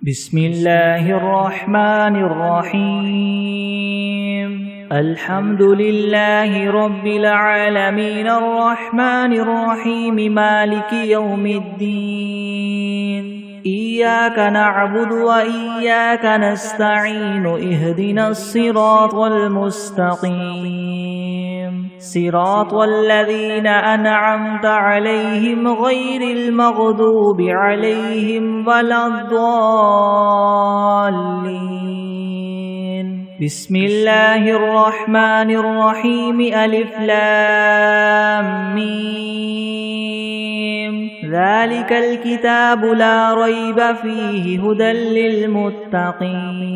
بسم الله الرحمن الرحيم الحمد لله رب العالمين الرحمن الرحيم مالك يوم الدين إياك نعبد وإياك نستعين اهدنا الصراط المستقيم صراط الذين أنعمت عليهم غير المغضوب عليهم ولا الضالين بسم الله الرحمن الرحيم ألف لام ميم ذلك الكتاب لا ريب فيه هدى للمتقين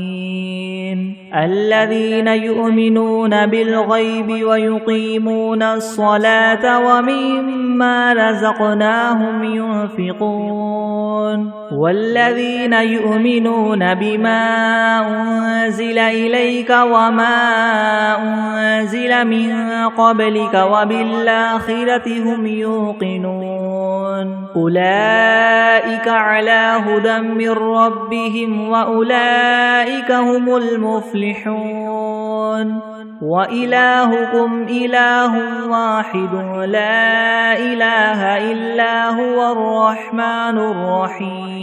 الذين يؤمنون بالغيب ويقيمون الصلاة ومما رزقناهم ينفقون والذين يؤمنون بما أنزل إليك وما أنزل من قبلك وبالآخرة هم يوقنون أولئك على هدى من ربهم وأولئك هم المفلحون وإلهكم إله واحد لا إله إلا هو الرحمن الرحيم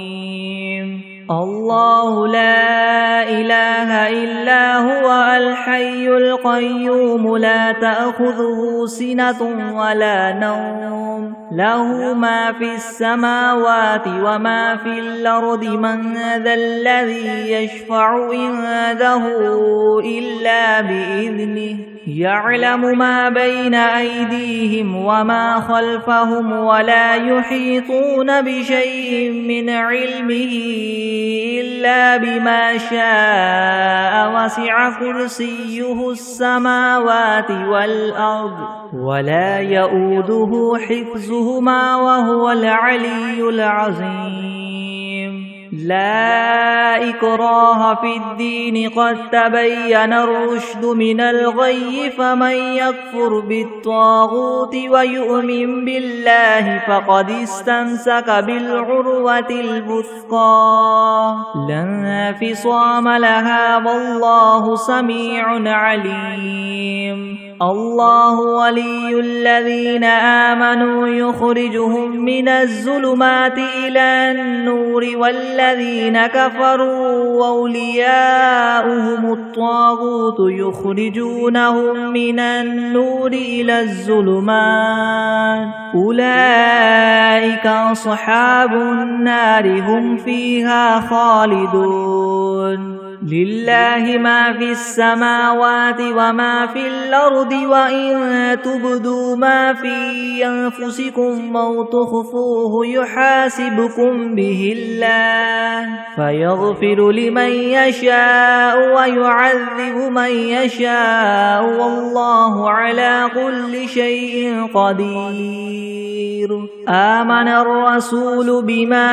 الله لا إله إلا هو الحي القيوم لا تأخذه سنة ولا نوم له ما في السماوات وما في الأرض من ذا الذي يشفع عنده إلا بإذنه يعلم ما بين أيديهم وما خلفهم ولا يحيطون بشيء من علمه إلا بما شاء وسع كرسيه السماوات والأرض ولا يؤوده حفظهما وهو العلي العظيم لا إكراه في الدين قد تبين الرشد من الغي فمن يكفر بالطاغوت ويؤمن بالله فقد استمسك بالعروة الوثقى لا انفصام لها والله سميع عليم الله ولي الذين آمنوا يخرجهم من الظلمات إلى النور والذين كفروا أولياؤهم الطاغوت يخرجونهم من النور إلى الظلمات أولئك أصحاب النار هم فيها خالدون لله ما في السماوات وما في الأرض وإن تبدوا ما في أنفسكم أو تخفوه يحاسبكم به الله فيغفر لمن يشاء ويعذب من يشاء والله على كل شيء قدير آمن الرسول بما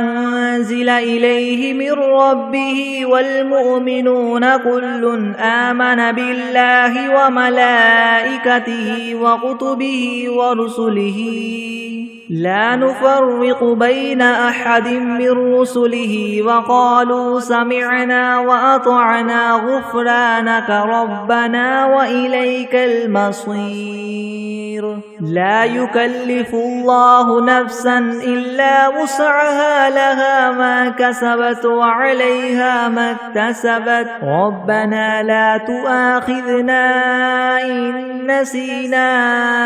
أنزل إليه من ربه والمؤمنون كل آمن بالله وملائكته وكتبه ورسله لا نفرق بين أحد من رسله وقالوا سمعنا وأطعنا غفرانك ربنا وإليك المصير لا يكلف الله نفسا إلا وسعها لها ما كسبت وعليها ما اكتسبت ربنا لا تؤاخذنا إن نسينا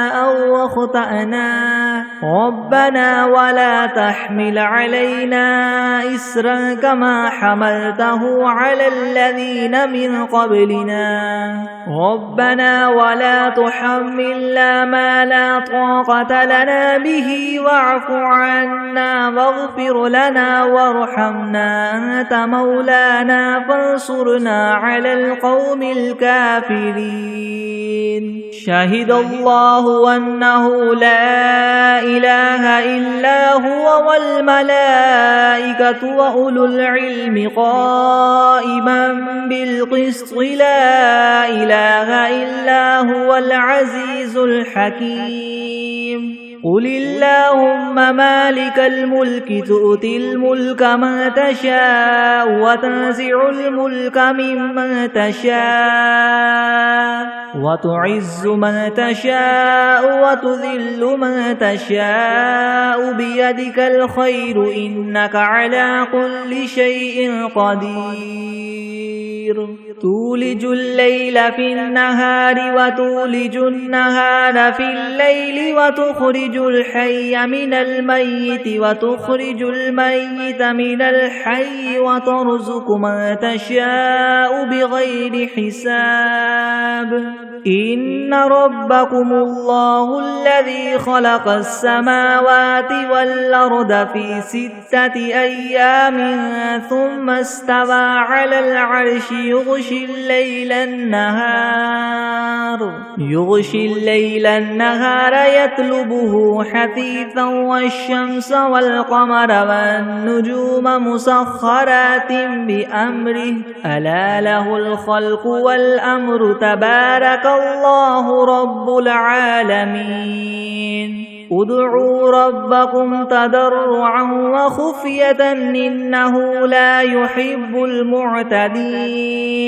أو أخطأنا ربنا ولا تحمل علينا إسرا كما حملته على الذين من قبلنا ربنا ولا تحملنا ما لا طاقة لنا به واعف عنا واغفر لنا وارحمنا أنت مولانا فانصرنا على القوم الكافرين شهد الله أنه لا إله إلا هو والملائكة وأولو العلم قائما بالقسط لا إله إلا هو العزيز الحكيم قل اللهم مالك الملك تؤتي الملك من تشاء وتنزع الملك ممن تشاء وتعز من تشاء وتذل من تشاء بيدك الخير إنك على كل شيء قدير تولج الليل في النهار وتولج النهار في الليل وتخرج الحي من الميت وتخرج الميت من الحي وترزق من تشاء بغير حساب إن ربكم الله الذي خلق السماوات والأرض في 6 أيام ثم استوى على العرش يغشي الليل النهار يطلبه حثيثا والشمس والقمر والنجوم مسخرات بأمره ألا له الخلق والأمر تبارك الله رب العالمين ادعوا ربكم تضرعا وخفية إنه لا يحب المعتدين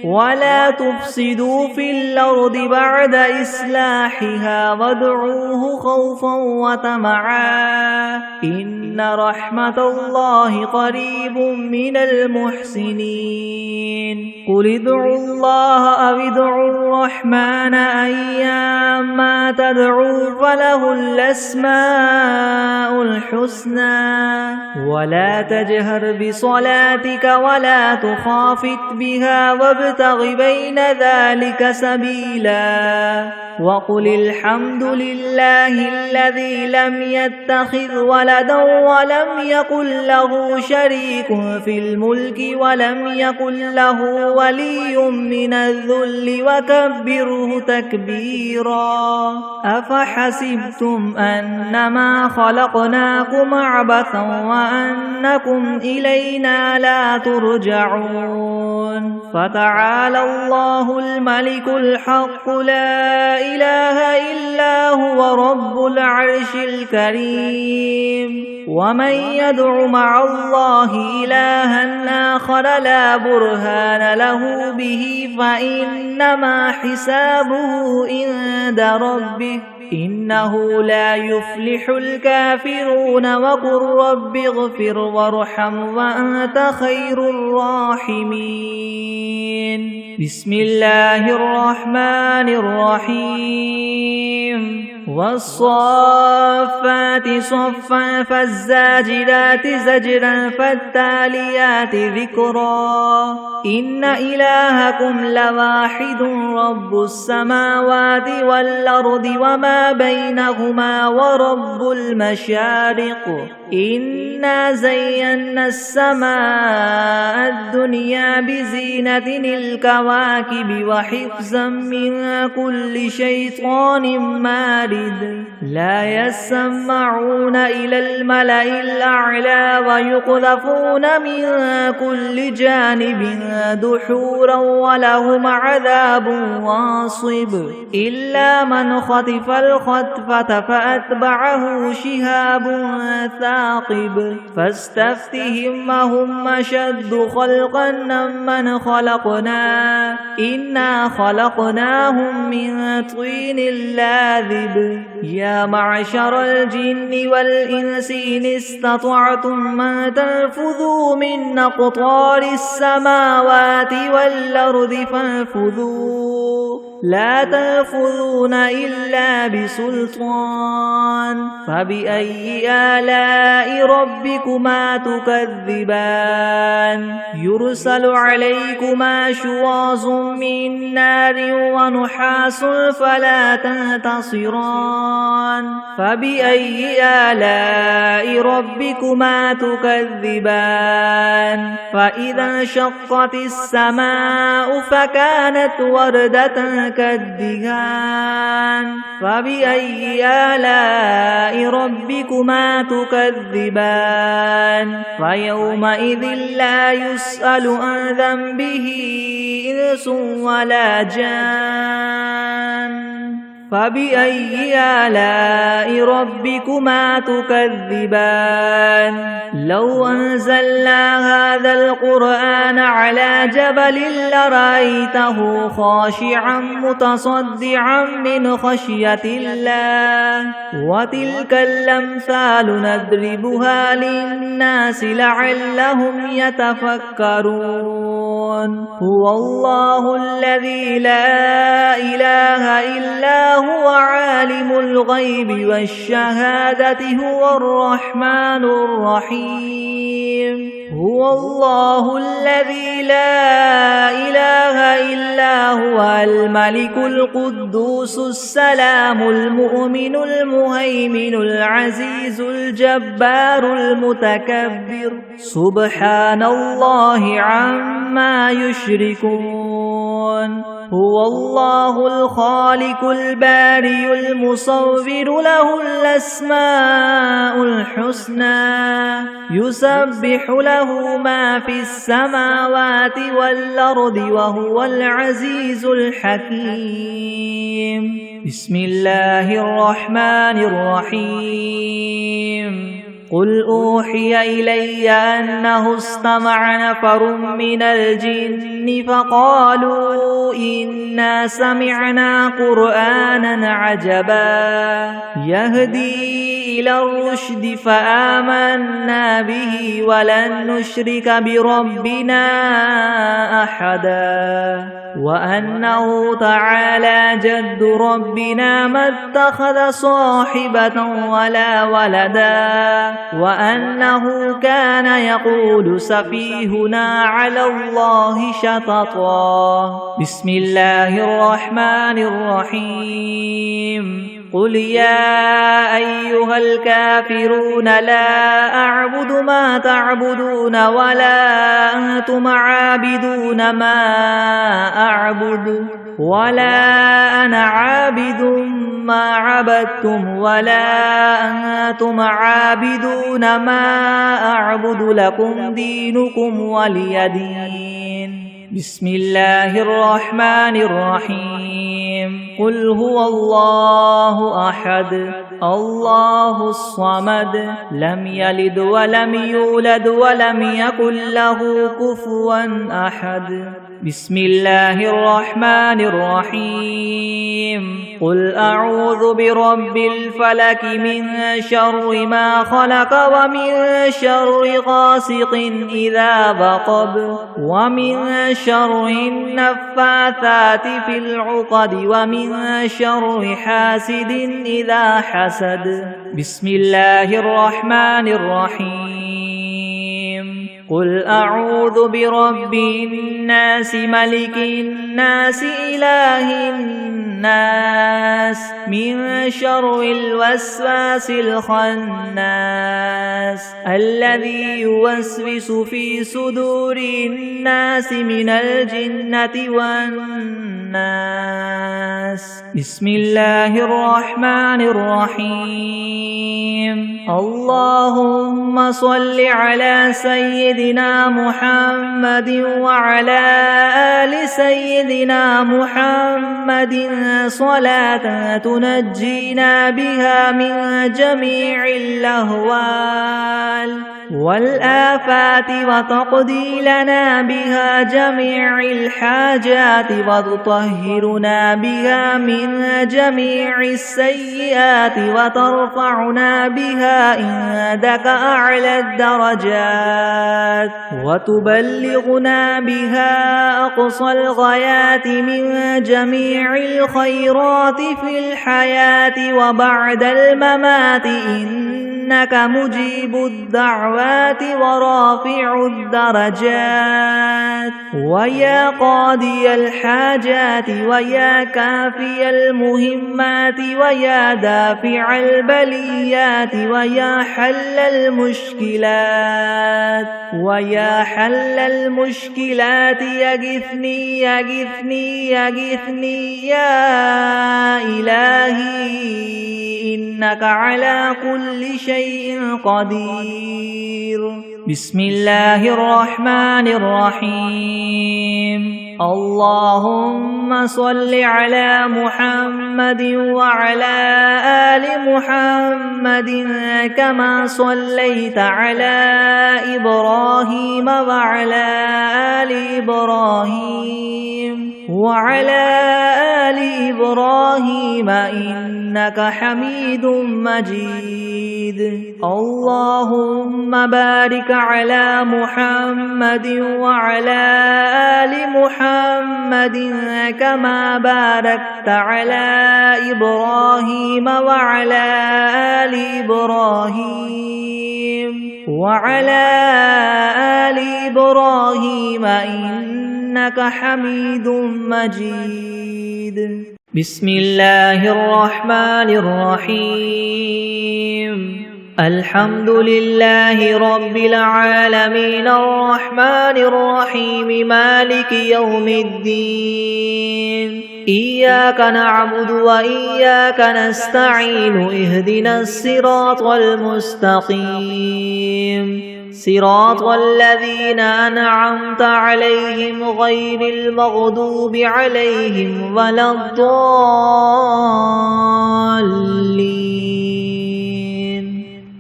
ولا تفسدوا في الأرض بعد إصلاحها وادعوه خوفا وطمعا إن رحمة الله قريب من المحسنين قل ادعوا الله أو ادعوا الرحمن أيما تدعوا فله الأسماء الحسنى ولا تجهر بصلاتك ولا تخافت بها وابتغ بين ذلك سبيلا وقل الحمد لله الذي لم يتخذ ولدا ولم يكن له شريك في الملك ولم يكن له ولي من الذل وكبره تكبيرا أفحسبتم أنما خلقناكم عبثا وأنكم إلينا لا ترجعون فتعالى الله الملك الحق لا إله إلا هو رب العرش الكريم ومن يدع مع الله إلها آخر لا برهان له به فإنما حسابه عند ربه إنه لا يفلح الكافرون وقل رب اغفر وارحم وأنت خير الراحمين بسم الله الرحمن الرحيم والصافات صفا فالزاجرات زجرا فالتاليات ذكرا إن إلهكم لواحد رب السماوات والأرض وما بينهما ورب المشارق إنا زينا السماء الدنيا بزينة الكواكب وحفظا من كل شيطان مارد لا يسمعون إلى الملأ الأعلى ويقذفون من كل جانب دحورا ولهم عذاب واصب إلا من خطف الخطفة فأتبعه شهاب ثاقب فاستفتهم هم أشد خلقا ممن خلقنا إنا خلقناهم من طين لاذب يا معشر الجن والإنس إن استطعتم أن تنفذوا من أقطار السماوات والأرض فانفذوا لا تنفذون إلا بسلطان فبأي آلاء ربكما تكذبان يرسل عليكما شواظ من نار ونحاس فلا تنتصران فبأي آلاء ربكما تكذبان فإذا انشقت السماء فكانت وردة كالدهان فبأي آلاء ربكما تكذبان فيومئذ لا يسأل عن ذنبه إنس ولا جان فبأي آلاء ربكما تكذبان لو أنزلنا هذا القرآن على جبل لرأيته خاشعا متصدعا من خشية الله وتلك الأمثال نضربها للناس لعلهم يتفكرون هو الله الذي لا إله إلا هو عالم الغيب والشهادة هو الرحمن الرحيم هو الله الذي لا إله إلا هو الملك القدوس السلام المؤمن المهيمن العزيز الجبار المتكبر سبحان الله عما يشركون هو الله الخالق البارئ المصور له الأسماء الحسنى يسبح له ما في السماوات والأرض وهو العزيز الحكيم بسم الله الرحمن الرحيم قل أوحي إلي أنه استمع نفر من الجن فقالوا إنا سمعنا قرآنا عجبا يهدي إلى الرشد فآمنا به ولن نشرك بربنا أحدا وأنه تعالى جد ربنا ما اتخذ صاحبة ولا ولدا وأنه كان يقول سفيهنا على الله شططا بسم الله الرحمن الرحيم قل يا أيها الكافرون لا أعبد ما تعبدون ولا أنتم عابدون ما أعبد ولا أنا عابد ما عبدتم ولا أنتم عابدون ما أعبد لكم دينكم ولي دين بسم الله الرحمن الرحيم قل هو الله أحد الله الصمد لم يلد ولم يولد ولم يكن له كفوا أحد بسم الله الرحمن الرحيم قل أعوذ برب الفلك من شر ما خلق ومن شر غاسق إذا وقب ومن شر النفاثات في العقد ومن شر حاسد إذا حسد بسم الله الرحمن الرحيم قل أعوذ برب الناس ملك الناس إله الناس من شر الوسواس الخناس الذي يوسوس في صدور الناس من الجنة والناس بسم الله الرحمن الرحيم اللهم صل على سيدنا محمد وعلى آل سيدنا محمد صلاة تنجينا بها من جميع الأهوال والآفات وتقضي لنا بها جميع الحاجات وتطهرنا بها من جميع السيئات وترفعنا بها عندك أعلى الدرجات وتبلغنا بها أقصى الغايات من جميع الخيرات في الحياة وبعد الممات إنك مجيب الدعوات ورافع الدرجات ويا قاضي الحاجات ويا كافي المهمات ويا دافع البليات ويا حل المشكلات ويا حل المشكلات يغثني يغثني يغثني يا إلهي إنك على كل شيء قدير بسم الله الرحمن الرحيم اللهم صل على محمد وعلى آل محمد كما صليت على إبراهيم وعلى آل إبراهيم إنك حميد مجيد. اللهم بارك على محمد وعلى آل محمد كما باركت على إبراهيم وعلى آل إبراهيم إنك حميد مجيد. بسم الله الرحمن الرحيم. الحمد لله رب العالمين الرحمن الرحيم مالك يوم الدين. إياك نعبد وإياك نستعين اهدنا الصراط المستقيم صراط الذين أنعمت عليهم غير المغضوب عليهم ولا الضالين.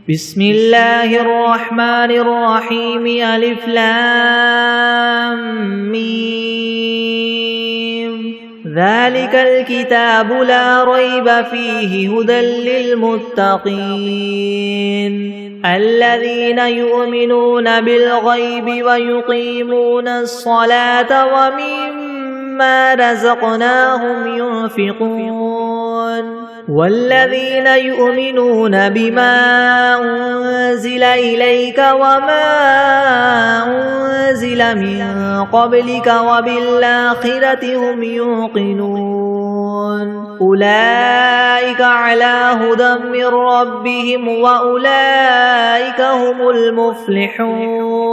بسم الله الرحمن الرحيم. ألف لام ميم. ذلك الكتاب لا ريب فيه هدى للمتقين الذين يؤمنون بالغيب ويقيمون الصلاة ومما رزقناهم ينفقون والذين يؤمنون بما أنزل إليك وما أنزل من قبلك وبالآخرة هم يوقنون أولئك على هدى من ربهم وأولئك هم المفلحون.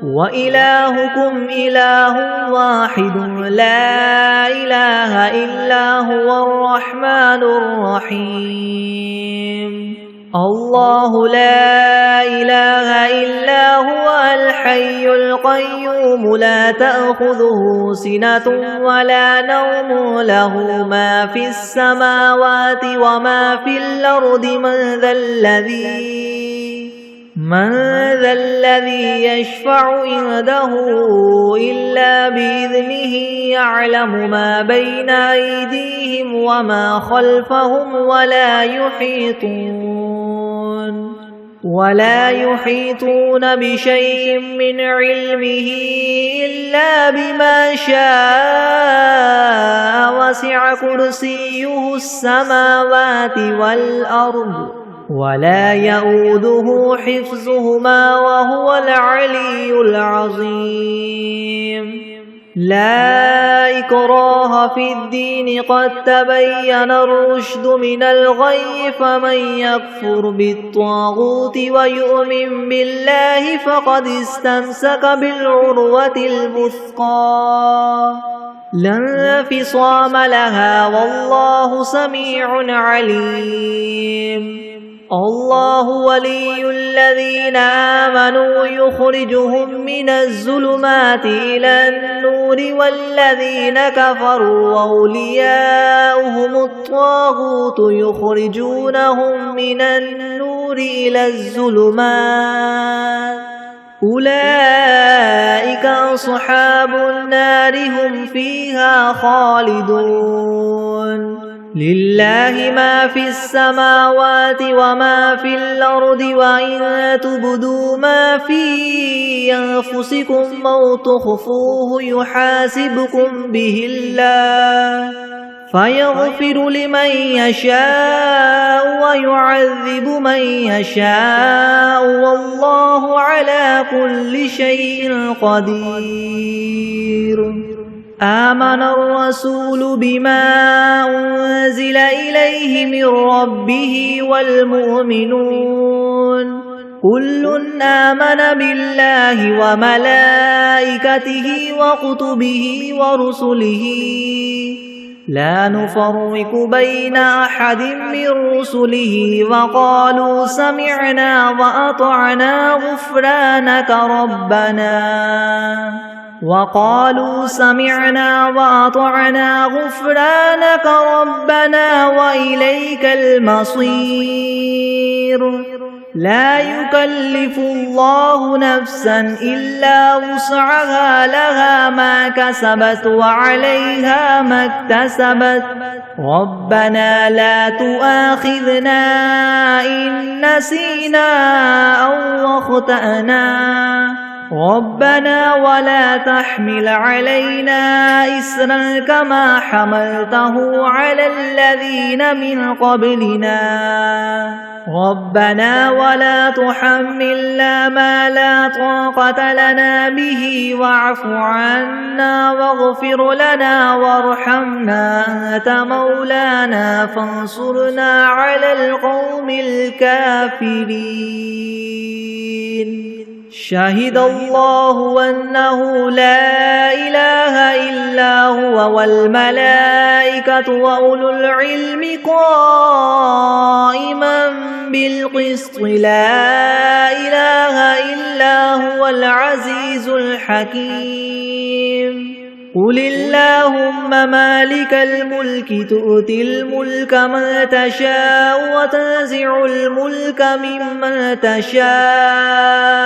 وإلهكم إله واحد لا إله إلا هو الرحمن الرحيم. الله لا إله إلا هو الحي القيوم لا تأخذه سنة ولا نوم له ما في السماوات وما في الأرض من ذا الذي يشفع عنده إلا بإذنه يعلم ما بين أيديهم وما خلفهم ولا يحيطون بشيء من علمه إلا بما شاء وسع كرسيه السماوات والأرض ولا يؤوده حفظهما وهو العلي العظيم. لا إكراه في الدين قد تبين الرشد من الغي فمن يكفر بالطاغوت ويؤمن بالله فقد استمسك بالعروة الوثقى لا انفصام لها والله سميع عليم. الله ولي الذين آمنوا يخرجهم من الظلمات إلى النور والذين كفروا أولياؤهم الطاغوت يخرجونهم من النور إلى الظلمات أولئك أصحاب النار هم فيها خالدون. لله ما في السماوات وما في الأرض وإن تبدوا ما في أنفسكم أو تخفوه يحاسبكم به الله فيغفر لمن يشاء ويعذب من يشاء والله على كل شيء قدير. آمن الرسول بما أنزل إليه من ربه والمؤمنون كل آمن بالله وملائكته وكتبه ورسله لا نفرق بين أحد من رسله وقالوا سمعنا وأطعنا غفرانك ربنا وقالوا سمعنا وأطعنا غفرانك ربنا وإليك المصير لا يكلف الله نفسا إلا وسعها لها ما كسبت وعليها ما اكتسبت ربنا لا تؤاخذنا إن نسينا أو أخطأنا ربنا ولا تحمل علينا إسرا كما حملته على الذين من قبلنا ربنا ولا تحملنا ما لا طاقة لنا به واعف عنا واغفر لنا وارحمنا أنت مولانا فانصرنا على القوم الكافرين شهد الله أنه لا إله إلا هو والملائكة وأولو العلم قائما بالقسط لا إله إلا هو العزيز الحكيم قل اللهم مالك الملك تؤتي الملك من تشاء وتنزع الملك ممن تشاء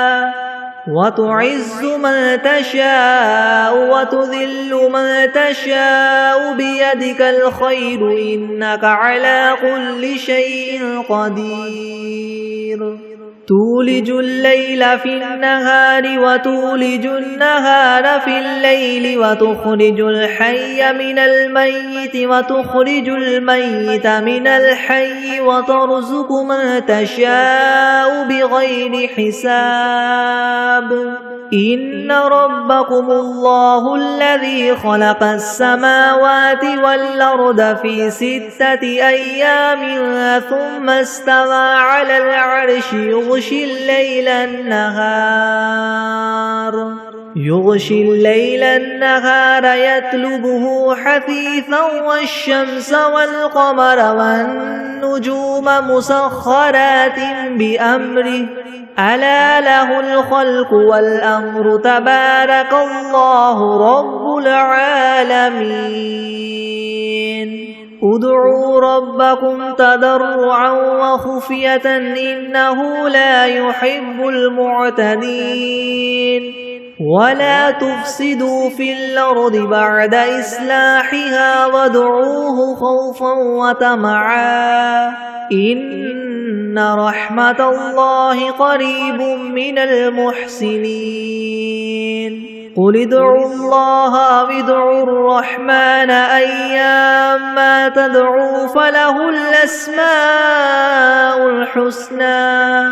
وتعز من تشاء وتذل من تشاء بيدك الخير إنك على كل شيء قدير تولج الليل في النهار وتولج النهار في الليل وتخرج الحي من الميت وتخرج الميت من الحي وترزق من تشاء بغير حساب إن ربكم الله الذي خلق السماوات والأرض في 6 أيام ثم استوى على العرش يغشي الليل النهار يطلبه حثيثا والشمس والقمر والنجوم مسخرات بأمره ألا له الخلق والأمر تبارك الله رب العالمين ادعوا ربكم تضرعا وخفية إنه لا يحب المعتدين ولا تفسدوا في الأرض بعد إصلاحها وادعوه خوفا وطمعا إن رحمة الله قريب من المحسنين قل ادعوا الله وادعوا الرحمن أيما تدعوا فله الأسماء الحسنى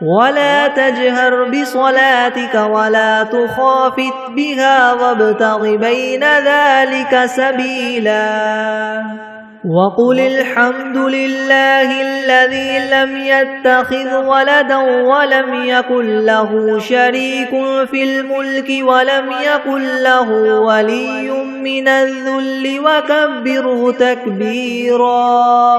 ولا تجهر بصلاتك ولا تخافت بها وابتغ بين ذلك سبيلا وقل الحمد لله الذي لم يتخذ ولدا ولم يكن له شريك في الملك ولم يكن له ولي من الذل وكبره تكبيرا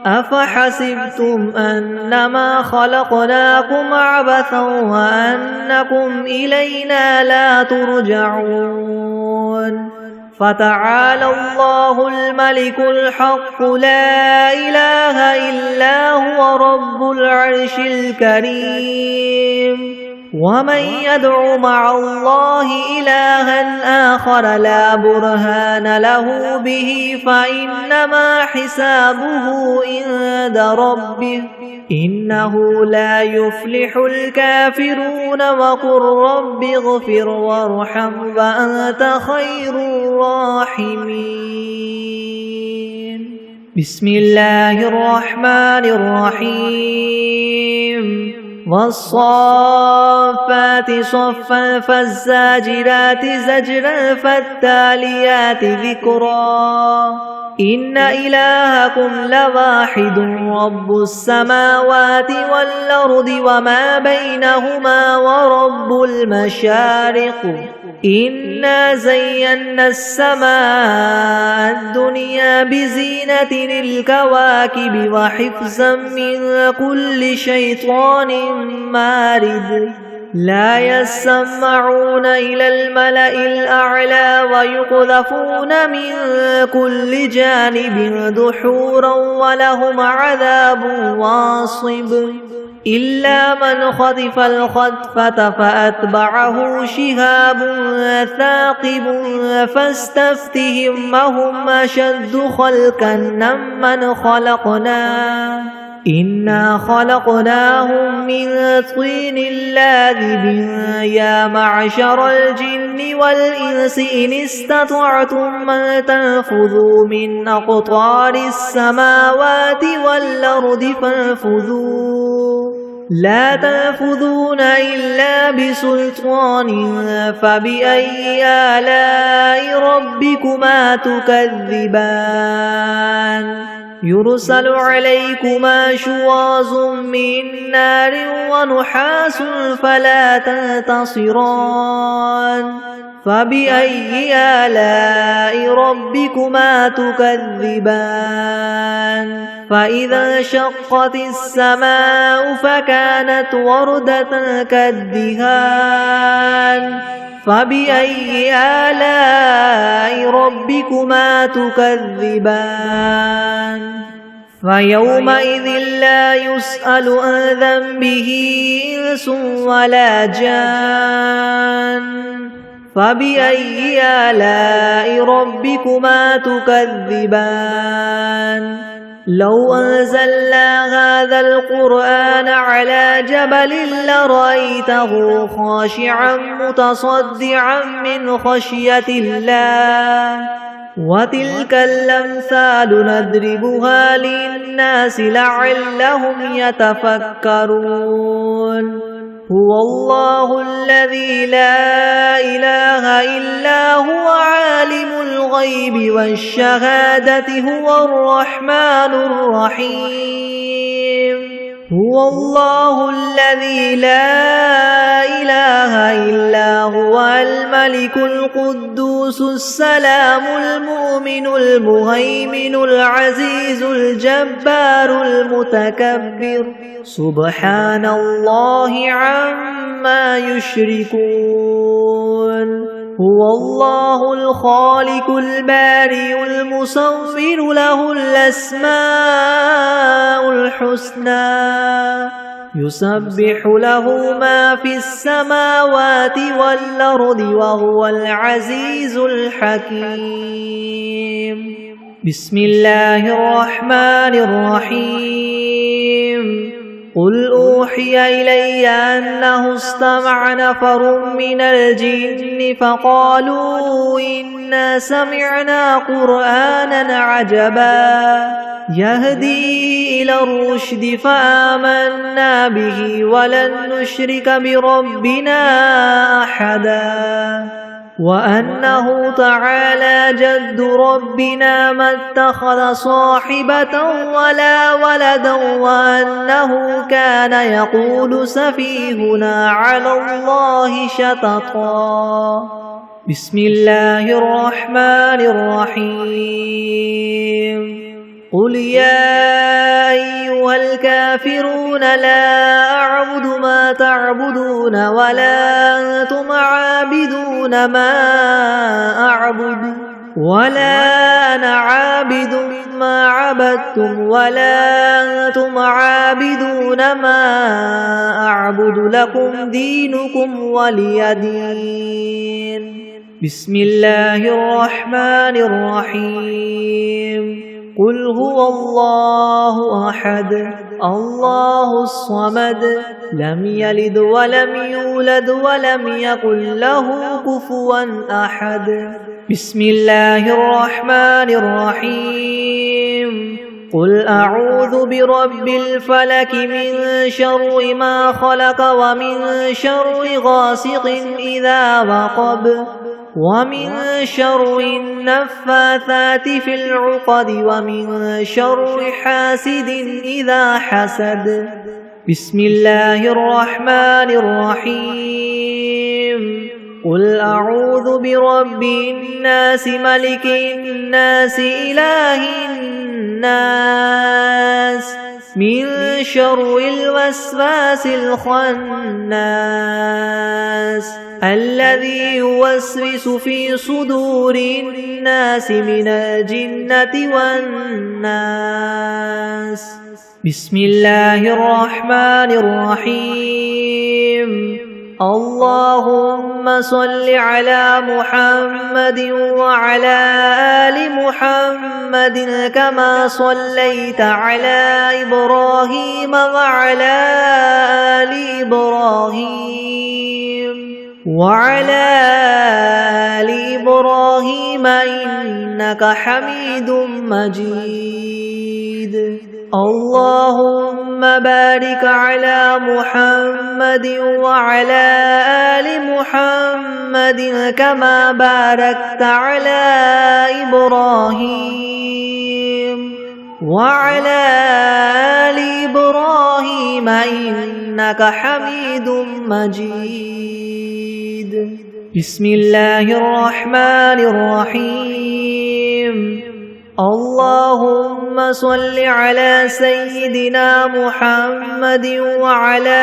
أفحسبتم أنما خلقناكم عبثا وأنكم إلينا لا ترجعون فتعالى الله الملك الحق لا إله إلا هو رب العرش الكريم ومن يدع مع الله إلها آخر لا برهان له به فإنما حسابه عند ربه إنه لا يفلح الكافرون وقل رب اغفر وارحم وأنت خير الراحمين بسم الله الرحمن الرحيم والصافات صفا فالزاجرات زجرا فالتاليات ذكرا إن إلهكم لواحد رب السماوات والأرض وما بينهما ورب المشارق إنا زينا السماء الدنيا بزينة الكواكب وحفظا من كل شيطان مارد لا يسمعون إلى الملأ الأعلى ويقذفون من كل جانب دحورا ولهم عذاب واصب إلا من خطف الخطفة فأتبعه شهاب ثاقب فاستفتهم أهم أشد خلقا ممن خلقنا إنا خلقناهم من طين لازب يا معشر الجن والإنس إن استطعتم أن تنفذوا من أقطار السماوات والأرض فانفذوا لا تنفذون إلا بسلطان فبأي آلاء ربكما تكذبان يرسل عليكما شواظ من نار ونحاس فلا تنتصران فبأي آلاء ربكما تكذبان فإذا انشقت السماء فكانت وردة كالدهان فبأي آلاء ربكما تكذبان فيومئذ لا يسأل عن ذنبه إنس ولا جان فبأي آلاء ربكما تكذبان لو أنزلنا هذا القرآن على جبل لرأيته خاشعا متصدعا من خشية الله وتلك الأمثال نضربها للناس لعلهم يتفكرون هو الله الذي لا إله إلا هو عالم الغيب والشهادة هو الرحمن الرحيم هو الله الذي لا إله إلا هو الملك القدوس السلام المؤمن المهيمن العزيز الجبار المتكبر سبحان الله عما يشركون هو الله الخالق البارئ المصور له الأسماء الحسنى يسبح له ما في السماوات والأرض وهو العزيز الحكيم بسم الله الرحمن الرحيم قل أوحي إلي أنه استمع نفر من الجن فقالوا إنا سمعنا قرآنا عجبا يهدي إلى الرشد فآمنا به ولن نشرك بربنا أحدا وأنه تعالى جد ربنا ما اتخذ صاحبة ولا ولدا وأنه كان يقول سفيهنا على الله شططا بسم الله الرحمن الرحيم قل يا أيها الكافرون لا أعبد ما تعبدون ولا أنتم عابدون ما أعبد ولا أنا عابد ما عبدتم ولا أنتم عابدون ما أعبد لكم دينكم ولي دين بسم الله الرحمن الرحيم قل هو الله أحد الله الصمد لم يلد ولم يولد ولم يكن له كفوا أحد بسم الله الرحمن الرحيم قل أعوذ برب الفلك من شر ما خلق ومن شر غاسق إذا وقب ومن شر النفاثات في العقد ومن شر حاسد إذا حسد بسم الله الرحمن الرحيم قل أعوذ برب الناس ملك الناس إله الناس من شر الوسواس الخناس الذي يوسوس في صدور الناس من الجنة والناس. بسم الله الرحمن الرحيم. اللهم صل على محمد وعلى آل محمد كما صليت على إبراهيم وعلى آل إبراهيم إنك حميد مجيد. اللهم بارك على محمد وعلى آل محمد كما باركت على إبراهيم وعلى آل إبراهيم إنك حميد مجيد. بسم الله الرحمن الرحيم. اللهم صل على سيدنا محمد وعلى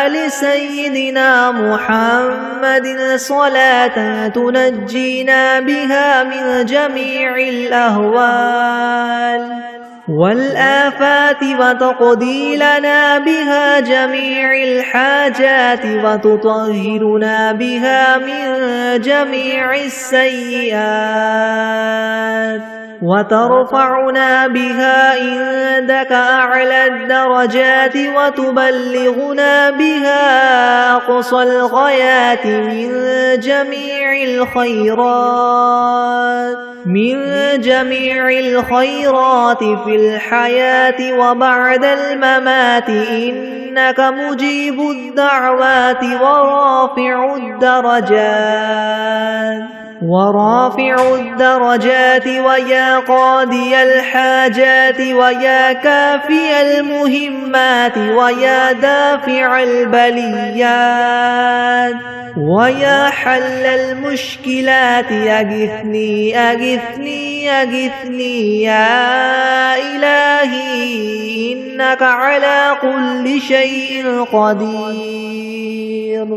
آل سيدنا محمد صلاة تنجينا بها من جميع الأهوال والآفات وتقضي لنا بها جميع الحاجات وتطهرنا بها من جميع السيئات وترفعنا بها عندك أعلى الدرجات وتبلغنا بها أقصى الغايات من جميع الخيرات في الحياة وبعد الممات إنك مجيب الدعوات ورافع الدرجات ويا قاضي الحاجات ويا كافي المهمات ويا دافع البليات ويا حل المشكلات أغثني أغثني أغثني يا إلهي إنك على كل شيء قدير.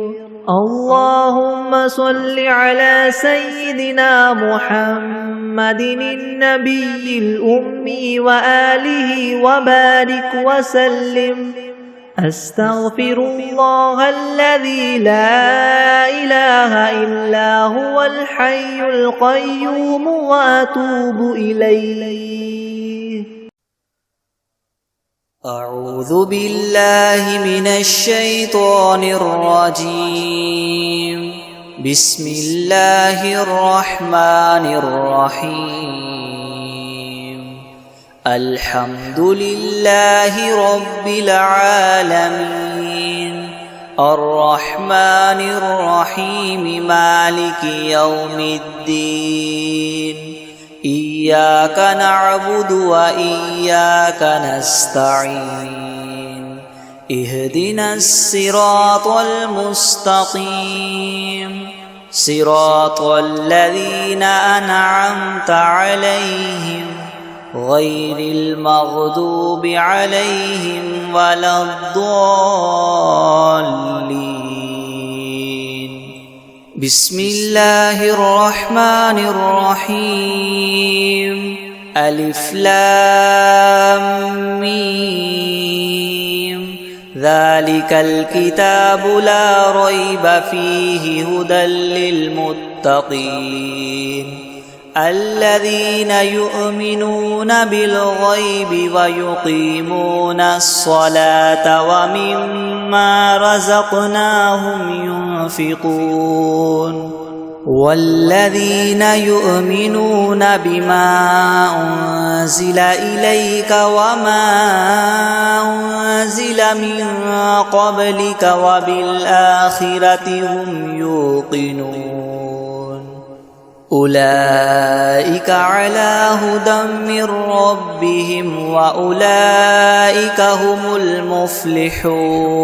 اللهم صل على سيدنا محمد النبي الأمي وآله وبارك وسلم. أستغفر الله الذي لا إله إلا هو الحي القيوم وأتوب إليه. أعوذ بالله من الشيطان الرجيم. بسم الله الرحمن الرحيم. الحمد لله رب العالمين الرحمن الرحيم مالك يوم الدين. إياك نعبد وإياك نستعين. اهدنا الصراط المستقيم صراط الذين أنعمت عليهم غير المغضوب عليهم ولا الضالين. بسم الله الرحمن الرحيم. ألف لام ميم. ذلك الكتاب لا ريب فيه هدى للمتقين الذين يؤمنون بالغيب ويقيمون الصلاة ومما رزقناهم ينفقون والذين يؤمنون بما أنزل إليك وما أنزل من قبلك وبالآخرة هم يوقنون أولئك على هدى من ربهم وأولئك هم المفلحون.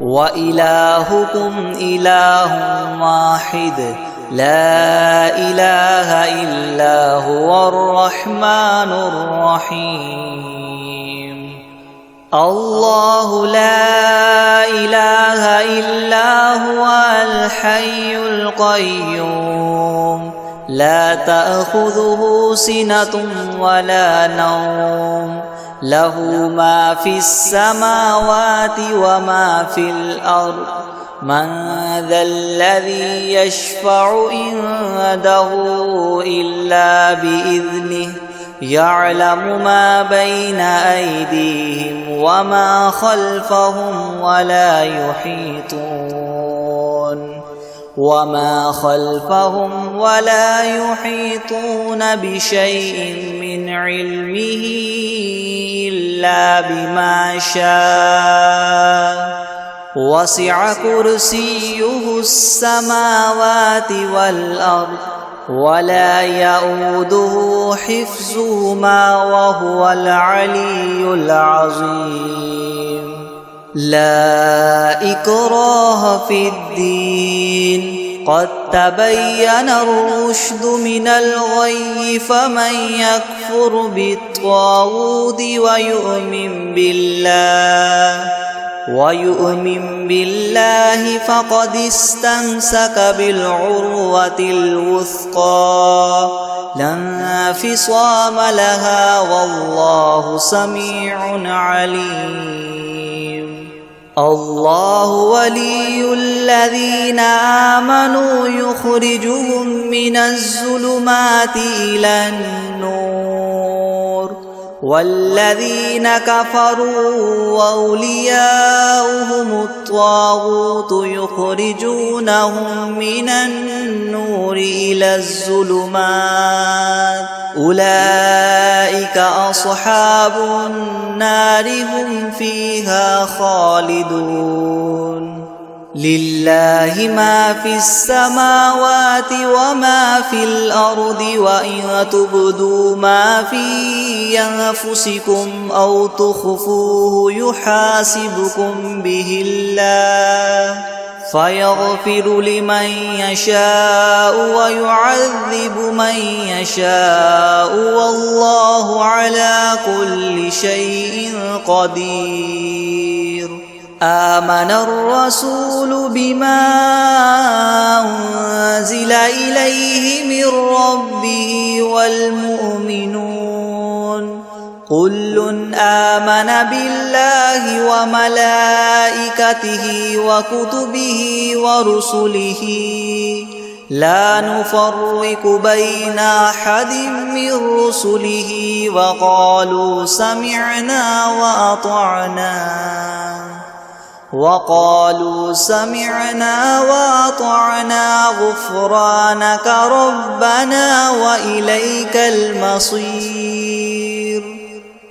وإلهكم إله واحد لا إله إلا هو الرحمن الرحيم. الله لا إله إلا هو الحي القيوم لا تأخذه سنة ولا نوم له ما في السماوات وما في الأرض من ذا الذي يشفع عنده إلا بإذنه يعلم ما بين أيديهم وما خلفهم ولا يحيطون بشيء من علمه إلا بما شاء وسع كرسيه السماوات والأرض ولا يؤوده حفظهما وهو العلي العظيم لا إكراه في الدين قد تبين الرشد من الغي فمن يكفر بالطاغوت ويؤمن بالله فقد استمسك بالعروة الوثقى لا انفصام لها والله سميع عليم الله ولي الذين آمنوا يخرجهم من الظلمات إلى النور والذين كفروا أولياؤهم الطاغوت يخرجونهم من النور إلى الظلمات أولئك أصحاب النار هم فيها خالدون لله ما في السماوات وما في الأرض وإن تبدوا ما في أنفسكم أو تخفوه يحاسبكم به الله فيغفر لمن يشاء ويعذب من يشاء والله على كل شيء قدير آمن الرسول بما أنزل إليه من ربه والمؤمنون كل آمن بالله وملائكته وكتبه ورسله لا نفرق بين أحد من رسله وقالوا سمعنا وأطعنا غفرانك ربنا وإليك المصير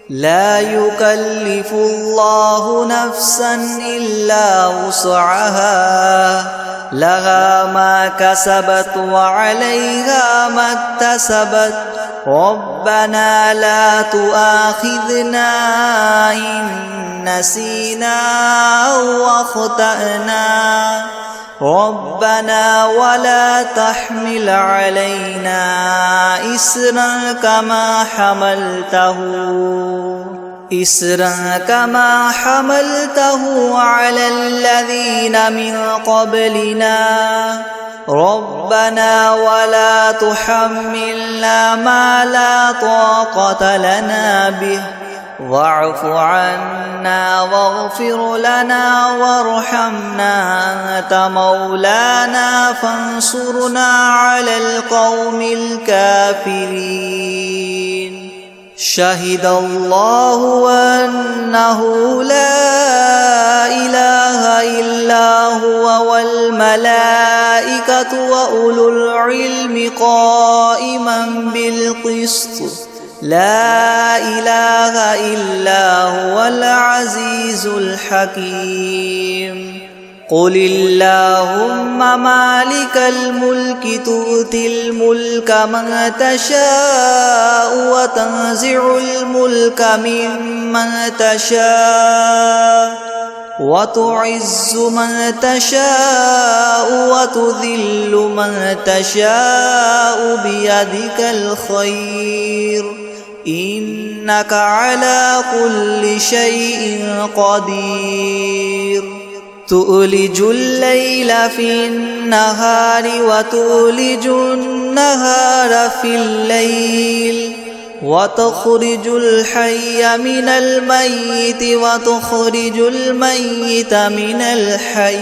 لا يكلف الله نفسا إلا وسعها لها ما كسبت وعليها ما اكتسبت ربنا لا تؤاخذنا إن نسينا أو أخطأنا ربنا ولا تحمل علينا إسرا كما حملته على الذين من قبلنا ربنا ولا تحملنا ما لا طاقة لنا به واعف عنا واغفر لنا وارحمنا أنت مولانا فانصرنا على القوم الكافرين شهد الله أنه لا إله إلا هو والملائكة وأولو العلم قائما بالقسط لا إله إلا هو العزيز الحكيم قل اللهم مالك الملك تؤتي الملك من تشاء وتنزع الملك ممن تشاء وتعز من تشاء وتذل من تشاء بيدك الخير إنك على كل شيء قدير تؤلج الليل في النهار وتؤلج النهار في الليل وتخرج الحي من الميت وتخرج الميت من الحي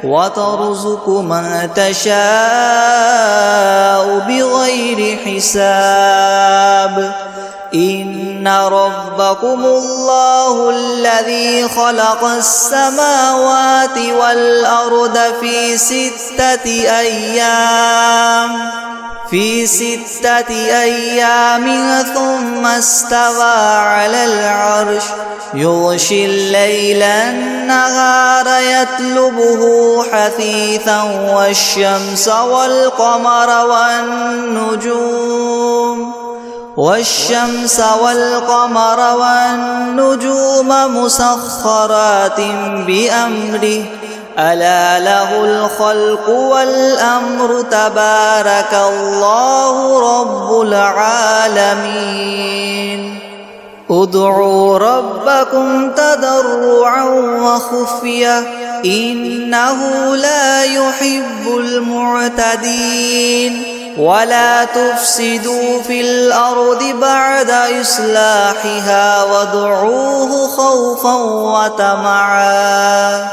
وترزق من تشاء بغير حساب إن ربكم الله الذي خلق السماوات والأرض في 6 أيام ثم استوى على العرش يغشي الليل النهار يطلبه حثيثا والشمس والقمر والنجوم مسخرات بأمره ألا له الخلق والأمر تبارك الله رب العالمين ادعوا ربكم تضرعا وخفية إنه لا يحب المعتدين ولا تفسدوا في الأرض بعد إصلاحها وادعوه خوفا وطمعا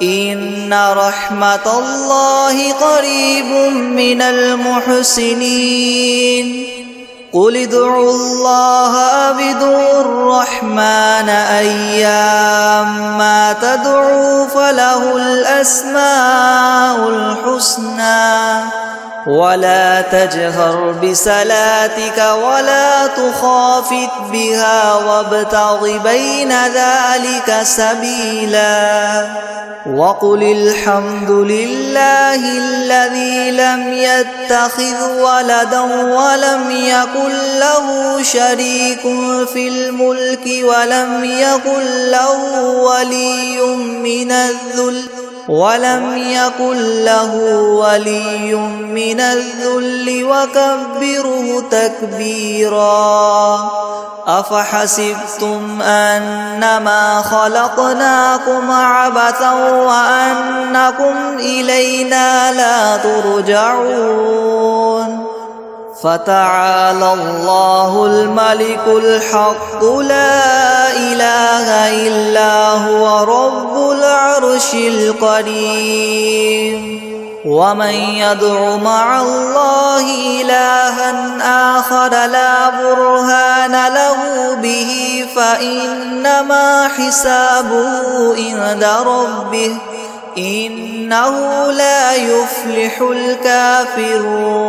إن رحمة الله قريب من المحسنين قل ادعوا الله أو ادعوا الرحمن أيما تدعوا فله الأسماء الحسنى ولا تجهر بصلاتك ولا تخافت بها وابتغ بين ذلك سبيلا وقل الحمد لله الذي لم يتخذ ولدا ولم يكن له شريك في الملك ولم يكن له ولي من الذل وكبره تكبيرا أفحسبتم أنما خلقناكم عبثا وأنكم إلينا لا ترجعون فتعالى الله الملك الحق لا إله إلا هو رب العرش الكريم ومن يدع مع الله إلها آخر لا برهان له به فإنما حسابه عند ربه إنه لا يفلح الكافرون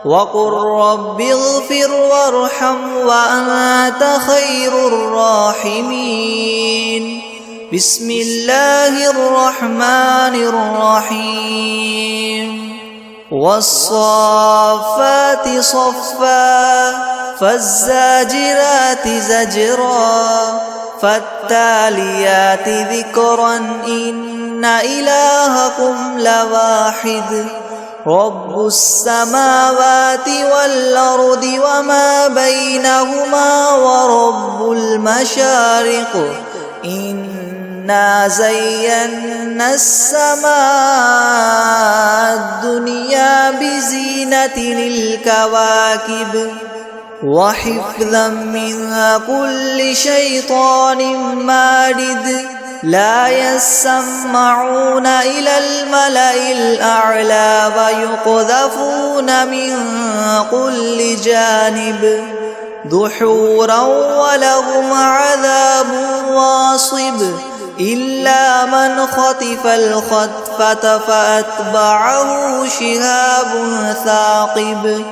وقل رب اغفر وارحم وأنت خير الراحمين بسم الله الرحمن الرحيم والصافات صفا فالزاجرات زجرا فالتاليات ذكرا إن إلهكم لواحد رب السماوات والأرض وما بينهما ورب المشارق إنا زينا السماء الدنيا بزينة الكواكب وحفظا من كل شيطان مارد لا يسمعون إلى الملأ الأعلى ويقذفون من كل جانب دحورا ولهم عذاب واصب إلا من خطف الخطفة فأتبعه شهاب ثاقب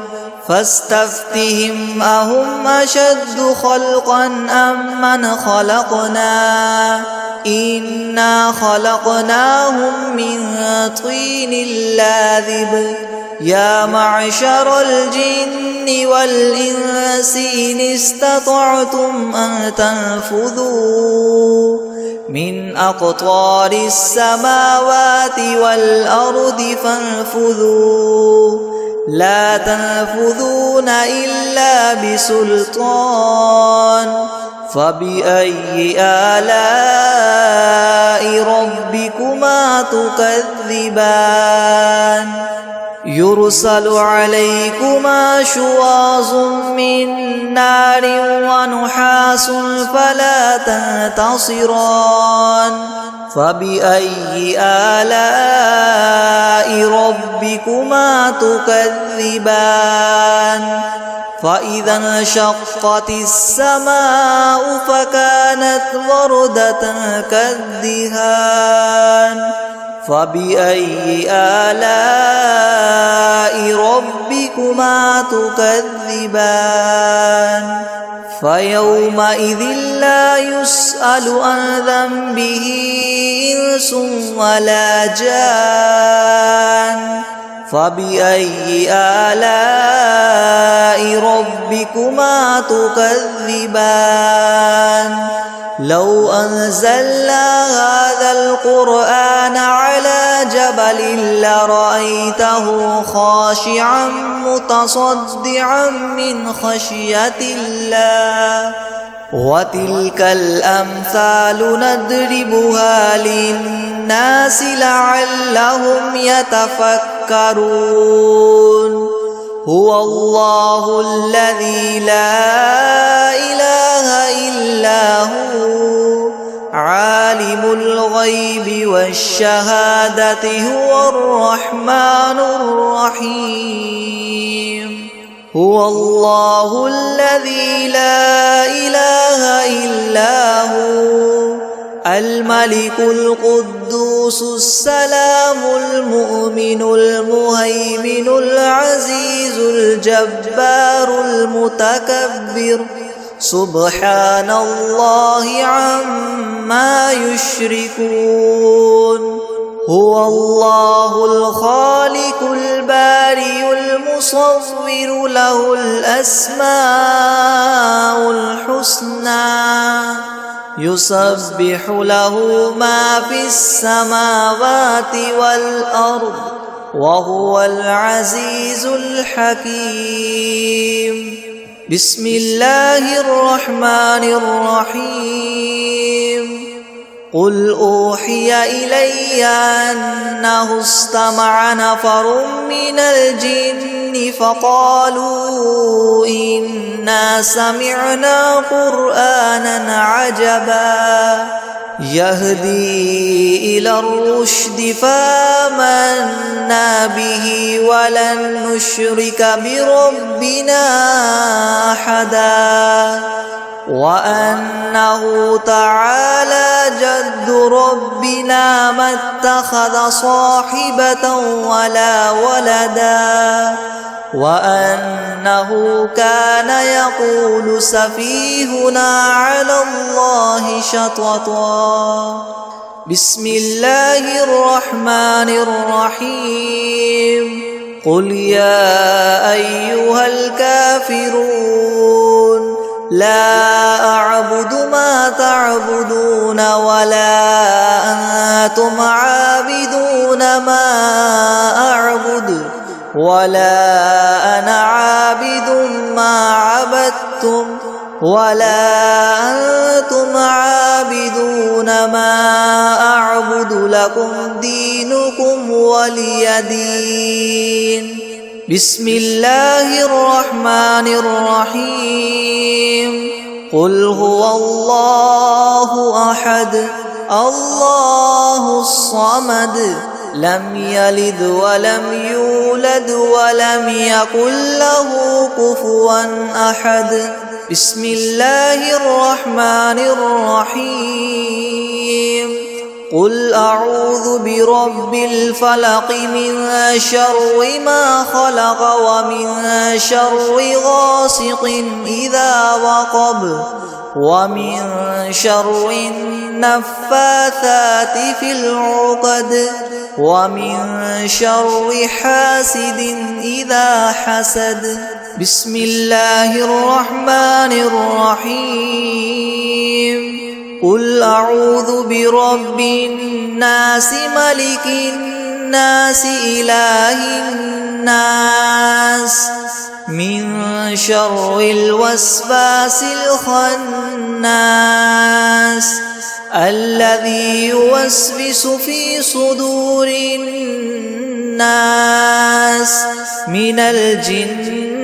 فاستفتهم أهم أشد خلقا أم من خلقنا إنا خلقناهم من طين لاذب يا معشر الجن والإنس إن استطعتم أن تنفذوا من أقطار السماوات والأرض فانفذوا لا تنفذون إلا بسلطان فبأي آلاء ربكما تكذبان يرسل عليكما شواظ من نار ونحاس فلا تنتصران فبأي آلاء ربكما تكذبان فإذا انشقت السماء فكانت وردة كالدهان فبأي آلاء ربكما تكذبان فيومئذ لا يسأل عن ذنبه إنس ولا جان فبأي آلاء ربكما تكذبان لو أنزلنا هذا القرآن على جبل لرأيته خاشعا متصدعا من خشية الله وتلك الأمثال نضربها للناس لعلهم يتفكرون هو الله الذي لا إله إلا هو عالم الغيب والشهادة هو الرحمن الرحيم هو الله الذي لا إله إلا هو الملك القدوس السلام المؤمن المهيمن العزيز الجبار المتكبر سبحان الله عما يشركون هو الله الخالق البارئ المصور له الأسماء الحسنى يسبح له ما في السماوات والأرض وهو العزيز الحكيم بسم الله الرحمن الرحيم قل أوحي إلي أنه استمع نفر من الجن فقالوا إنا سمعنا قرآنا عجبا يهدي إلى الرشد فآمنا به ولن نشرك بربنا أحدا وأنه تعالى جد ربنا ما اتخذ صاحبة ولا ولدا وأنه كان يقول سفيهنا على الله شططا بسم الله الرحمن الرحيم قل يا أيها الكافرون لا أعبد ما تعبدون ولا أنتم عابدون ما أعبد ولا أنا عابد ما عبدتم ولا أنتم عابدون ما أعبد لكم دينكم ولي دين بسم الله الرحمن الرحيم قل هو الله أحد الله الصمد لم يلد ولم يولد ولم يكن له كفوا أحد بسم الله الرحمن الرحيم قل أعوذ برب الفلق من شر ما خلق ومن شر غاسق إذا وقب ومن شر النفاثات في العقد ومن شر حاسد إذا حسد بسم الله الرحمن الرحيم قل أعوذ برب الناس ملك الناس إله الناس الناس من شر الوسواس الخناس الذي يوسوس في صدور الناس من الجنة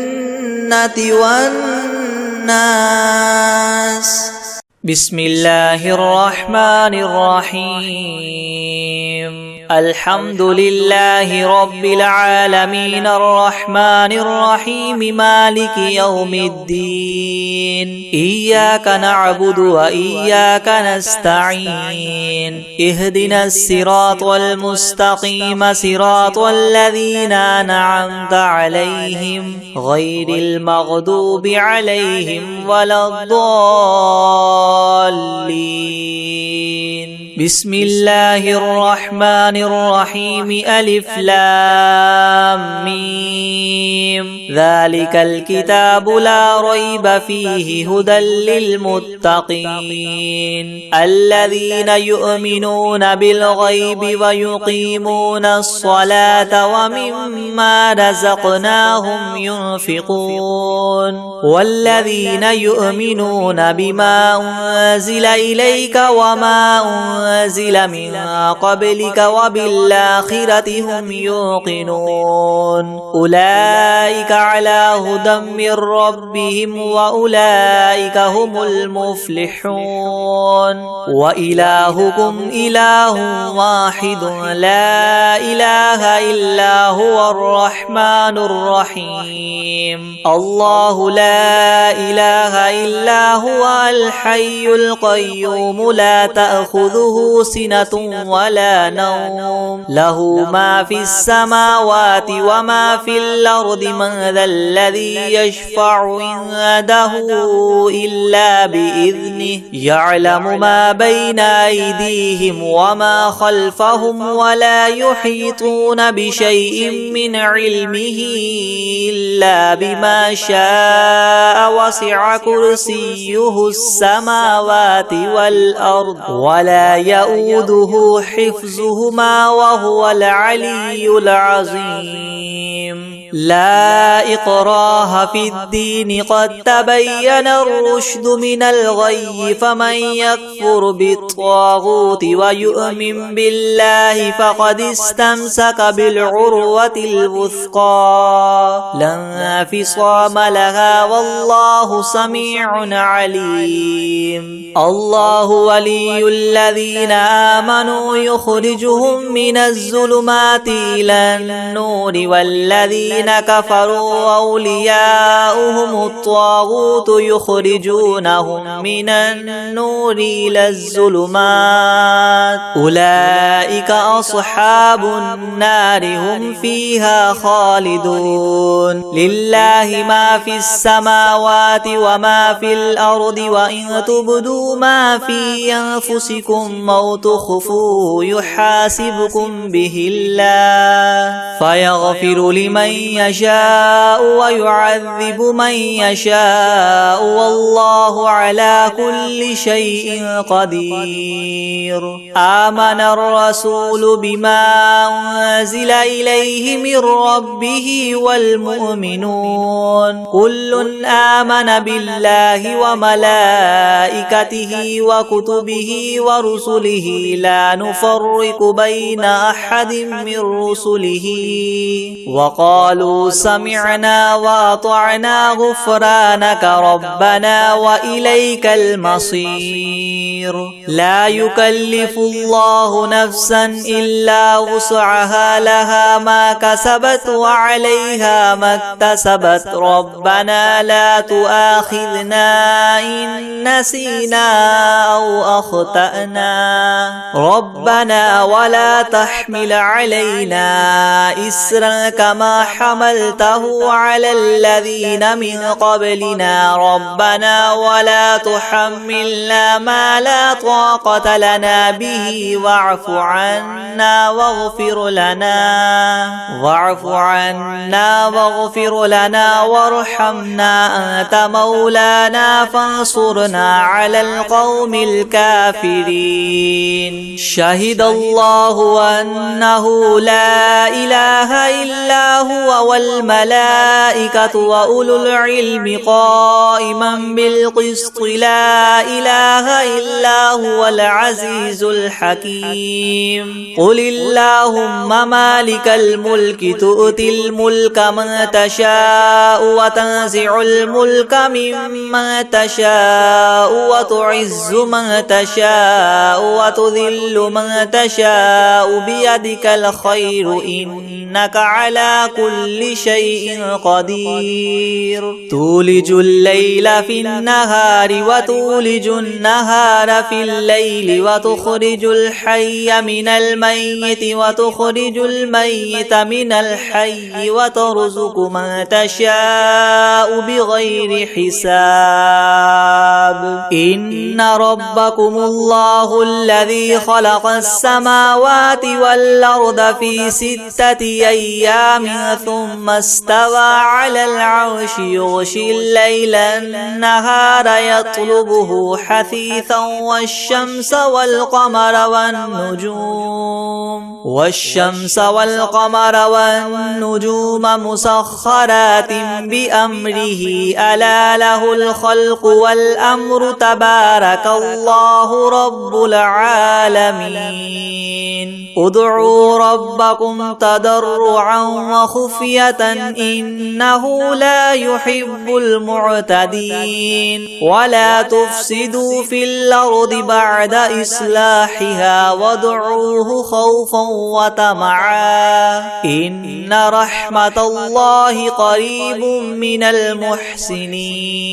والناس. بسم الله الرحمن الرحيم. الحمد لله رب العالمين الرحمن الرحيم مالك يوم الدين. إياك نعبد وإياك نستعين. اهدنا الصراط المستقيم صراط الذين أنعمت عليهم غير المغضوب عليهم ولا الضالين. بسم الله الرحمن الرحيم. ألف لام ميم. ذلك الكتاب لا ريب فيه هدى للمتقين الذين يؤمنون بالغيب ويقيمون الصلاة ومما رزقناهم ينفقون والذين يؤمنون بما أنزل إليك وما أنزل من قبلك وبالآخرة هم يوقنون أولئك على هدى من ربهم وأولئك هم المفلحون. وإلهكم إله واحد لا إله إلا هو الرحمن الرحيم. الله لا إله إلا هو الحي القيوم لا تأخذه سنة ولا نوم له ما في السماوات وما في الأرض. من ذا الذي يشفع عنده إلا بإذنه يعلم ما بين أيديهم وما خلفهم ولا يحيطون بشيء من علمه إلا بما شاء. وسع كرسيه السماوات والأرض ولا يؤوده حفظهما وهو العلي العظيم. لا إكراه في الدين قد تبين الرشد من الغي. فمن يكفر بالطاغوت ويؤمن بالله فقد استمسك بالعروة الوثقى لا انفصام لها والله سميع عليم. الله ولي الذين آمنوا يخرجهم من الظلمات إلى النور والذين كفروا أولياؤهم الطاغوت يخرجونهم من النور إلى الظلمات أولئك أصحاب النار هم فيها خالدون. لله ما في السماوات وما في الأرض وإن تبدوا ما في أنفسكم أو تخفوه يحاسبكم به الله فيغفر لمن يشاء ويعذب من يشاء والله على كل شيء قدير. آمن الرسول بما أنزل إليه من ربه والمؤمنون كل آمن بالله وملائكته وكتبه ورسله لا نفرق بين أحد من رسله وقالوا سمعنا وأطعنا غفرانك ربنا وإليك المصير. لا يكلف الله نفسا إلا وسعها لها ما كسبت وعليها ما اكتسبت ربنا لا تؤاخذنا إن نسينا أو أخطأنا ربنا ولا تحمل علينا إسرا كما حملته على الذين من قبلنا ربنا ولا تحملنا ما لا طاقة لنا به واعف عنا واغفر لنا وارحمنا أنت مولانا فانصرنا على القوم الكافرين. شهد الله أنه لا إله إلا هو هو والملائكة وأولو العلم قائما بالقسط لا إله إلا هو العزيز الحكيم قل اللهم مالك الملك تؤتي الملك من تشاء وتنزع الملك ممن تشاء وتعز من تشاء وتذل من تشاء بيدك الخير إنك على كل شيء قدير تولج الليل في النهار وتولج النهار في الليل وتخرج الحي من الميت وتخرج الميت من الحي وترزق من تشاء بغير حساب إن ربكم الله الذي خلق السماوات والأرض في 6 أيام ثم استوى على العرش يغشي الليل النهار يطلبه حثيثا والشمس والقمر والنجوم مسخرات بأمره ألا له الخلق والأمر تبارك الله رب العالمين ادعوا ربكم تضرعا وخفية إنه لا يحب المعتدين ولا تفسدوا في الأرض بعد إصلاحها وادعوه خوفا وطمعا إن رحمة الله قريب من المحسنين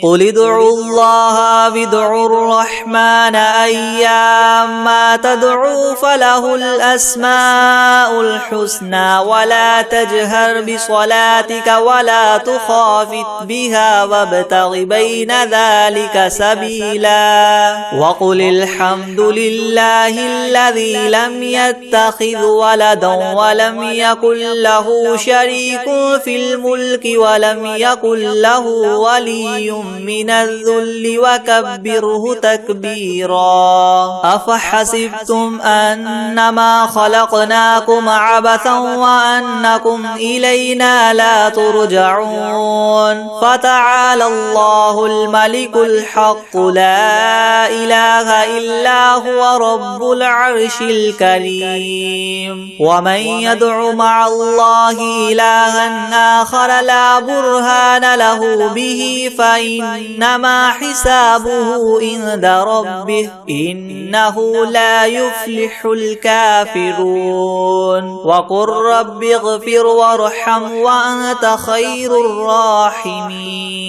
قل ادعوا الله وادعوا الرحمن أيما تدعوا فله الأسماء الحسنى ولا تجهر بصلاتك ولا تخافت بها وابتغ بين ذلك سبيلا وقل الحمد لله الذي لم يتخذ ولدا ولم يكن له شريك في الملك ولم يكن له ولي من الذل وكبره تكبيرا أفحسبتم أنما خلقناكم عبثا وأنكم إلينا لا ترجعون فتعالى الله الملك الحق لا إله إلا هو رب العرش الكريم ومن يدع مع الله إلها آخر لا برهان له به فإنما حسابه عند ربه إنه لا يفلح الكافرون وقل رب اغفر وارحم وأنت خير الراحمين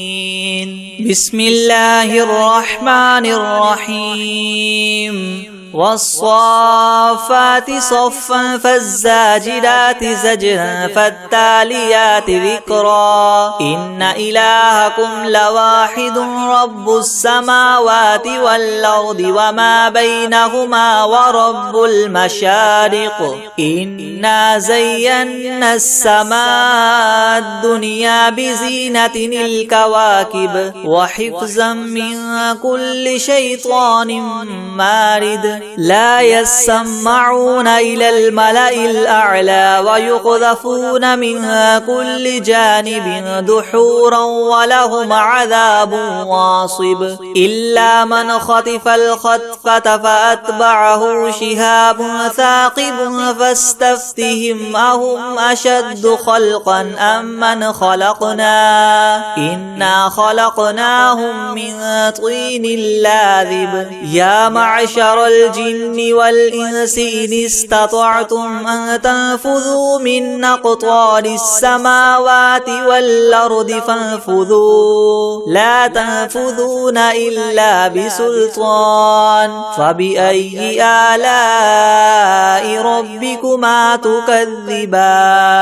بسم الله الرحمن الرحيم والصافات صفا فالزاجرات زجرا فالتاليات ذكرا إن إلهكم لواحد رب السماوات والأرض وما بينهما ورب المشارق إنا زينا السماء الدنيا بزينة الكواكب وحفظا من كل شيطان مارد لا يسمعون إلى الملأ الأعلى ويقذفون منها كل جانب دحورا ولهم عذاب واصب إلا من خطف الخطفة فأتبعه شهاب ثاقب فاستفتهم أهم أشد خلقا أم من خلقنا إنا خلقناهم من طين لاذب يا معشر الجن والإنس إن استطعتم أن تنفذوا من أقطار السماوات والأرض فانفذوا لا تنفذون إلا بسلطان فبأي آلاء ربكما تكذبان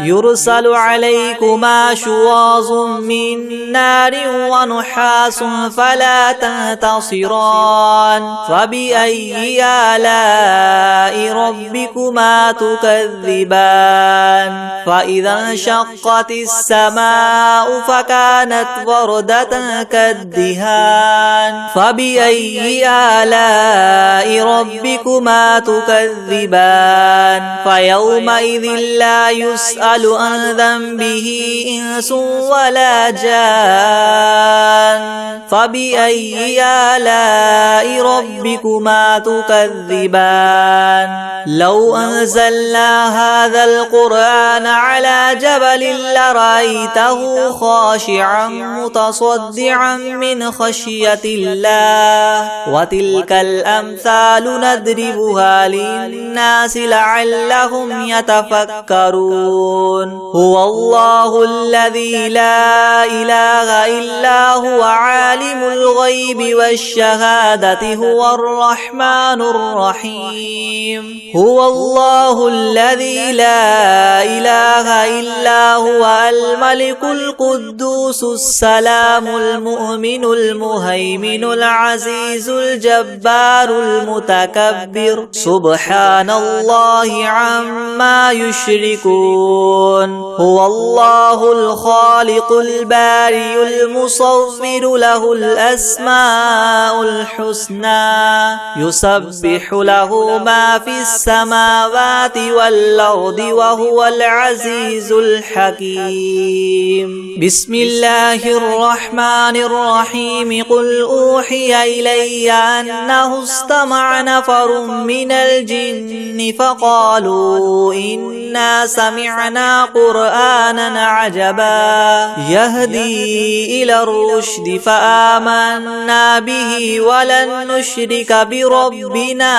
يرسل عليكما شواظ من نار ونحاس فلا تنتصران فبأي آلاء ربكما تكذبان فإذا انشقت السماء فكانت وردة كالدهان فبأي آلاء ربكما تكذبان فيومئذ لا يسأل عن ذنبه إنس ولا جان فبأي آلاء ربكما تكذبان لو أنزلنا هذا القرآن على جبل لرأيته خاشعا متصدعا من خشية الله وتلك الأمثال نضربها للناس لعلهم يتفكرون هو الله الذي لا إله إلا هو عالم الغيب والشهادة هو الرحمن الرحيم هو الله الذي لا إله إلا هو الملك القدوس السلام المؤمن المهيمن العزيز الجبار المتكبر سبحان الله عما يشركون هو الله الخالق البارئ المصور له الأسماء الحسنى يسبح له ما في السماوات والأرض وهو العزيز الحكيم بسم الله الرحمن الرحيم قل أوحي إلي أنه استمع نفر من الجن فقالوا إنا سمعنا قرآنا عجبا يهدي إلى الرشد فآمنا به ولن نشرك بربنا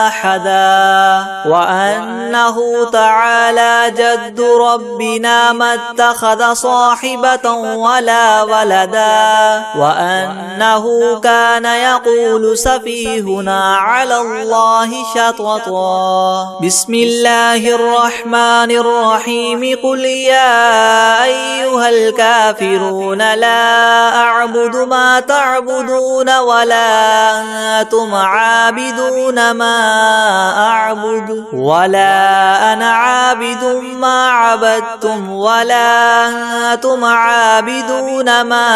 أحدا وأنه تعالى جد ربنا ما اتخذ صاحبة ولا ولدا وأنه كان يقول سفيهنا على الله شططا بسم الله الرحمن الرحيم قل يا أيها الكافرون لا أعبد ما تعبدون ولا أنتم عابدون ما أعبد ولا أنا عابد ما عبدتم ولا أنتم عابدون ما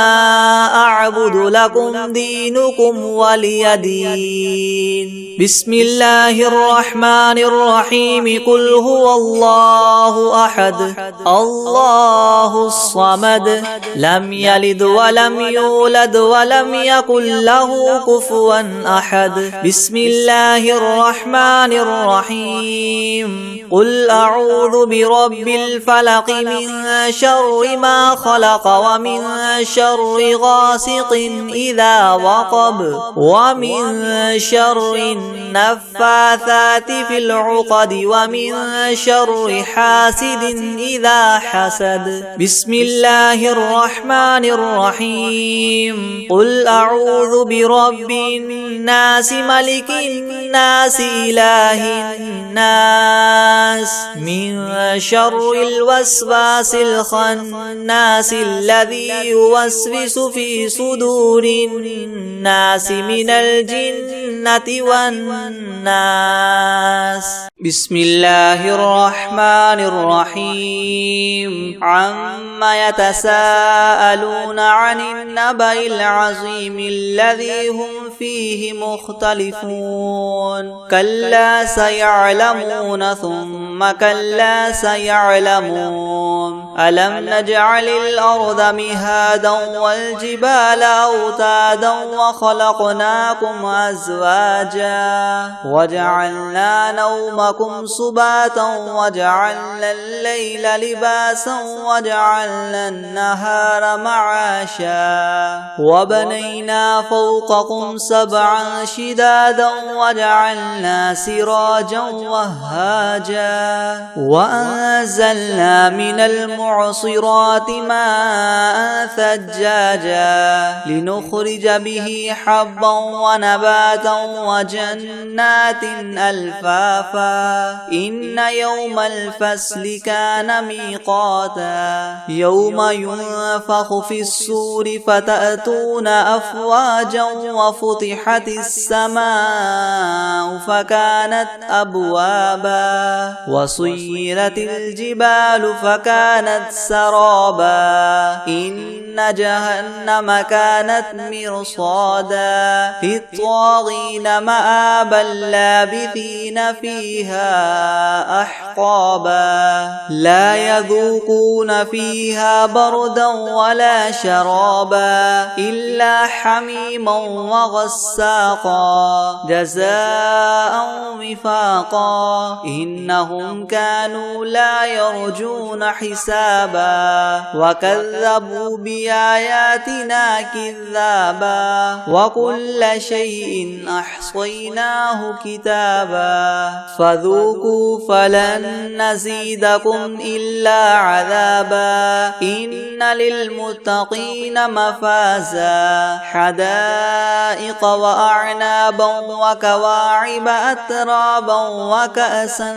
أعبد لكم دينكم ولي دين بسم الله الرحمن الرحيم قل هو الله أحد الله الصمد لم يلد ولم يولد ولم يكن له كفوا أحد بسم الله الرحمن الرحيم قل أعوذ برب الفلق من شر ما خلق ومن شر غاسق إذا وقب ومن شر النفاثات في العقد ومن شر حاسد إذا حسد بسم الله الرحمن الرحيم قل أعوذ برب الناس ملك الناس إله الناس من شر الوسواس الخناس الذي يوسوس في صدور الناس من الجنة والناس بسم الله الرحمن الرحيم عما يتساءلون عن النبأ العظيم الذي هم فيه مختلفون كلا سيعلمون ثم كلا سيعلمون ألم نجعل الأرض مهادا والجبال أوتادا وخلقناكم أزواجا وجعلنا نومكم سباتا وجعلنا الليل لباسا وجعلنا النهار معاشا وبنينا فوقكم سبعا شدادا وجعلنا سراجا وهاجا وأنزلنا من المعصرات ماء ثجاجا لنخرج به حبا ونباتا وجنات ألفافا إن يوم الفصل كان ميقاتا يوم ينفخ في الصور فتأتون أفواجا وفتحت السماء فكانت أبوابا وسيرت الجبال فكانت سرابا إن جهنم كانت مرصادا للطاغين مآبا لابثين فيها أحقابا لا يذوقون فيها بردا ولا شرابا إلا حميما وغساقا جزاء وفاقا إنهم كانوا لا يرجون حسابا وكذبوا بآياتنا كذابا وكل شيء أحصيناه كتابا فذوقوا فلن نزيدكم إلا عذابا إن للمتقين مفازا حدائق وأعنابا وكواعب أترابا وكأسا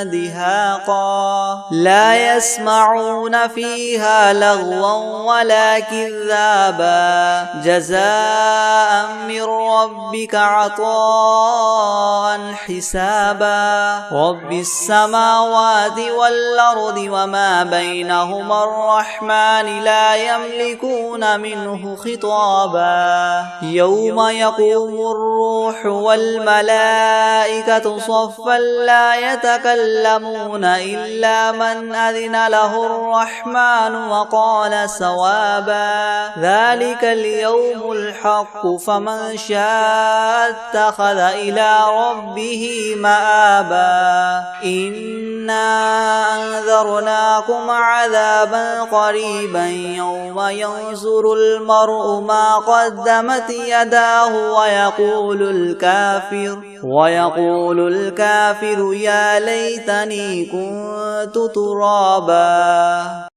دهاقا لا يسمعون فيها لغوا ولا كذابا جزاء من ربك عطاء حسابا رب السماوات والأرض وما بينهما الرحمن لا يملكون منه خطابا يوم يقوم الروح والملائكة صفا لا يتكلمون إلا من أذن له الرحمن وقال صوابا ذلك اليوم الحق فمن شاء اتخذ إلى ربه مآبا إنا أنذرناكم عذابا قريبا يوم ينظر المرء ما قدمت يداه ويقول الكافر يا ليتني كنت ترابا.